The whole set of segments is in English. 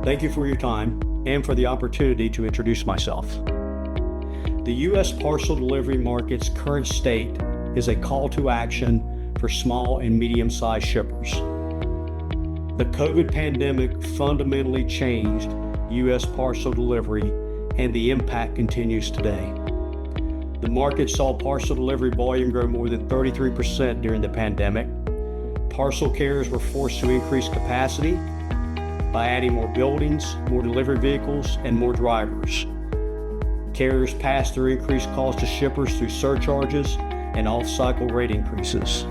Thank you for your time and for the opportunity to introduce myself. The U.S. parcel delivery market's current state is a call to action for small and medium-sized shippers. The COVID pandemic fundamentally changed U.S. parcel delivery, and the impact continues today. The market saw parcel delivery volume grow more than 33% during the pandemic. Parcel carriers were forced to increase capacity by adding more buildings, more delivery vehicles, and more drivers. Carriers passed their increased costs to shippers through surcharges and off-cycle rate increases.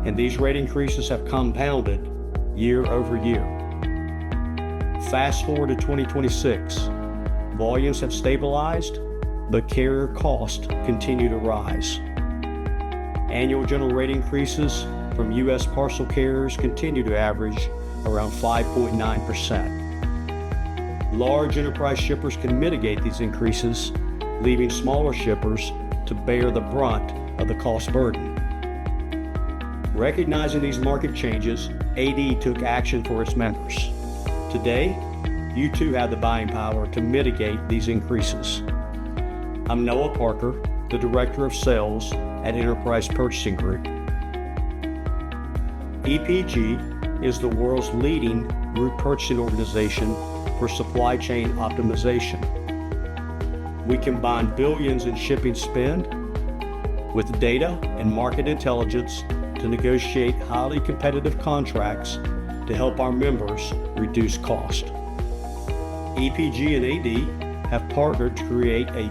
And these rate increases have compounded year over year. Fast forward to 2026, volumes have stabilized, but carrier costs continue to rise. Annual general rate increases from U.S. parcel carriers continue to average around 5.9%. Large enterprise shippers can mitigate these increases, leaving smaller shippers to bear the brunt of the cost burden. Recognizing these market changes, AD took action for its members. Today, you too have the buying power to mitigate these increases. I'm Noah Parker, the Director of Sales at Enterprise Purchasing Group. EPG is the world's leading group purchasing organization for supply chain optimization. We combine billions in shipping spend with data and market intelligence to negotiate highly competitive contracts to help our members reduce cost. EPG and AD have partnered to create a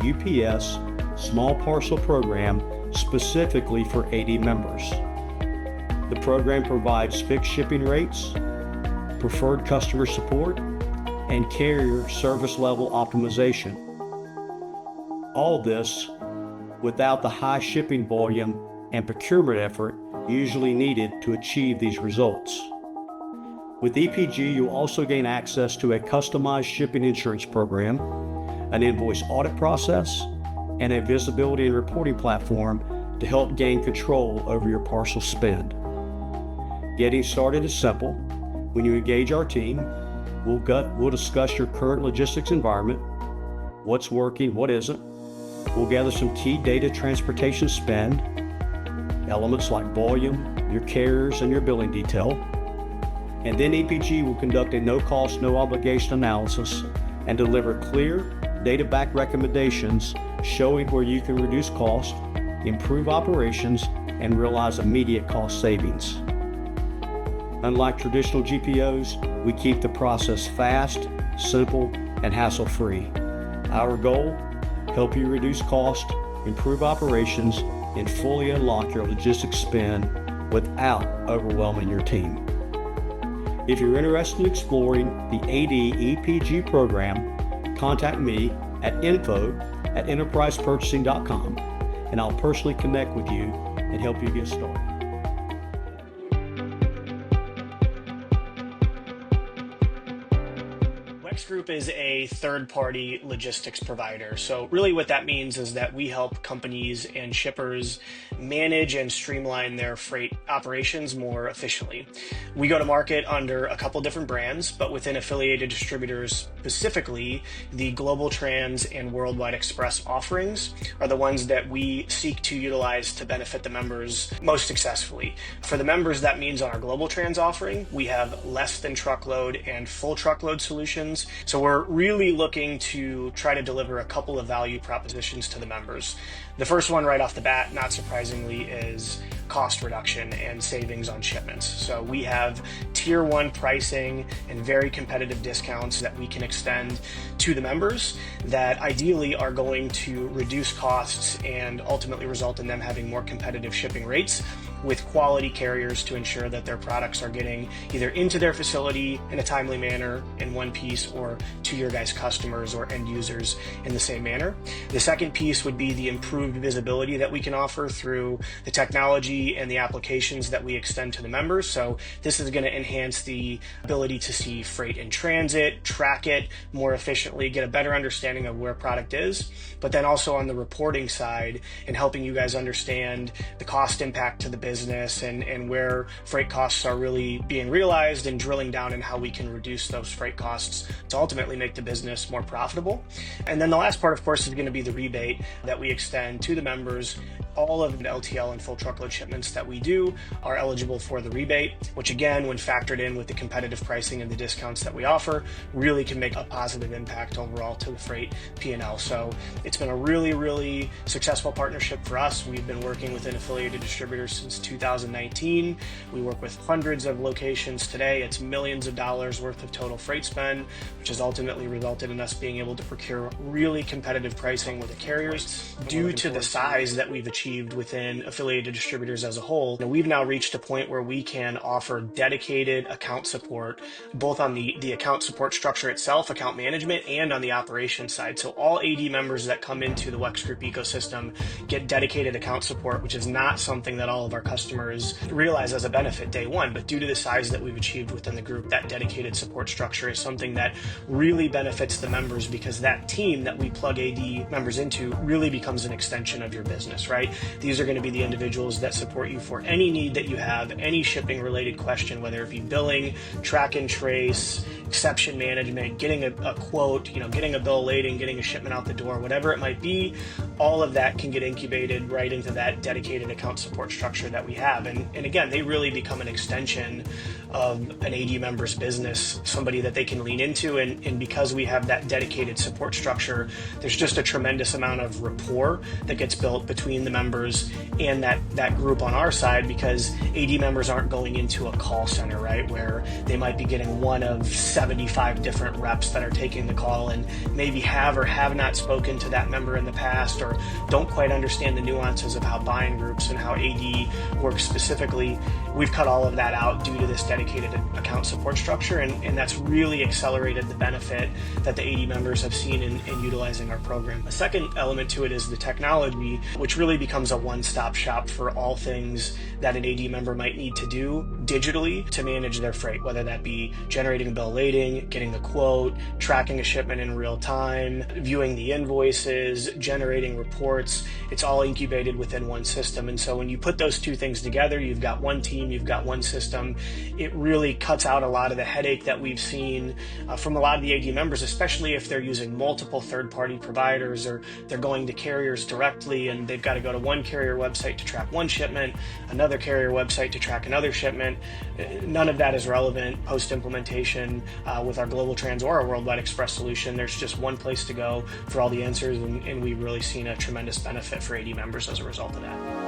UPS small parcel program specifically for AD members. The program provides fixed shipping rates, preferred customer support, and carrier service level optimization. All this without the high shipping volume and procurement effort usually needed to achieve these results. With EPG, you'll also gain access to a customized shipping insurance program, an invoice audit process, and a visibility and reporting platform to help gain control over your parcel spend. Getting started is simple. When you engage our team, we'll discuss your current logistics environment, what's working, what isn't. We'll gather some key data transportation spend, elements like volume, your carriers, and your billing detail. And then EPG will conduct a no-cost, no-obligation analysis and deliver clear, data-backed recommendations showing where you can reduce cost, improve operations, and realize immediate cost savings. Unlike traditional GPOs, we keep the process fast, simple, and hassle-free. Our goal: help you reduce cost, improve operations, and fully unlock your logistics spend without overwhelming your team. If you're interested in exploring the AD EPG program, contact me at info@enterprisepurchasing.com, and I'll personally connect with you and help you get started. WEX Group is a third-party logistics provider. So really what that means is that we help companies and shippers manage and streamline their freight operations more efficiently. We go to market under a couple different brands, but within affiliated distributors specifically, the Global Trans and Worldwide Express offerings are the ones that we seek to utilize to benefit the members most successfully. For the members, that means on our Global Trans offering, we have less than truckload and full truckload solutions. So we're really looking to try to deliver a couple of value propositions to the members. The first one right off the bat, not surprisingly, is cost reduction and savings on shipments. So we have tier 1 pricing and very competitive discounts that we can extend to the members that ideally are going to reduce costs and ultimately result in them having more competitive shipping rates with quality carriers to ensure that their products are getting either into their facility in a timely manner in one piece or to your guys' customers or end users in the same manner. The second piece would be the improved visibility that we can offer through the technology and the applications that we extend to the members. So this is going to enhance the ability to see freight in transit, track it more efficiently, get a better understanding of where product is, but then also on the reporting side and helping you guys understand the cost impact to the business and where freight costs are really being realized, and drilling down in how we can reduce those freight costs to ultimately make the business more profitable. And then the last part, of course, is going to be the rebate that we extend to the members. All of the LTL and full truckload shipments that we do are eligible for the rebate, which again, when factored in with the competitive pricing and the discounts that we offer, really can make a positive impact overall to the freight P&L. So it's been a really, really successful partnership for us. We've been working with an affiliated distributor since 2019. We work with hundreds of locations today. It's millions of dollars worth of total freight spend, which has ultimately resulted in us being able to procure really competitive pricing with the carriers due to the size that we've achieved within affiliated distributors as a whole. We've now reached a point where we can offer dedicated account support, both on the account support structure itself, account management, and on the operations side. So all AD members that come into the WEX Group ecosystem get dedicated account support, which is not something that all of our customers realize as a benefit day one, but due to the size that we've achieved within the group, that dedicated support structure is something that really benefits the members, because that team that we plug AD members into really becomes an extension of your business, right? These are going to be the individuals that support you for any need that you have, any shipping related question, whether it be billing, track and trace, exception management, getting a quote, getting a bill of lading, getting a shipment out the door, whatever it might be. All of that can get incubated right into that dedicated account support structure that we have. And again, they really become an extension of an AD member's business, somebody that they can lean into. And because we have that dedicated support structure, there's just a tremendous amount of rapport that gets built between the members and that group on our side, because AD members aren't going into a call center, right, where they might be getting one of 75 different reps that are taking the call and maybe have or have not spoken to that member in the past, or don't quite understand the nuances of how buying groups and how AD works specifically. We've cut all of that out due to this dedicated account support structure, and that's really accelerated the benefit that the AD members have seen in utilizing our program. A second element to it is the technology, which really becomes a one-stop shop for all things that an AD member might need to do digitally to manage their freight, whether that be generating a bill of lading, getting the quote, tracking a shipment in real time, viewing the invoices, generating reports. It's all incubated within one system. And so when you put those two things together, you've got one team, you've got one system. It really cuts out a lot of the headache that we've seen from a lot of the AD members, especially if they're using multiple third-party providers, or they're going to carriers directly and they've got to go to one carrier website to track one shipment, another carrier website to track another shipment. None of that is relevant post-implementation with our Global Trans or our Worldwide Express solution. There's just one place to go for all the answers, and we've really seen a tremendous benefit for AD members as a result of that.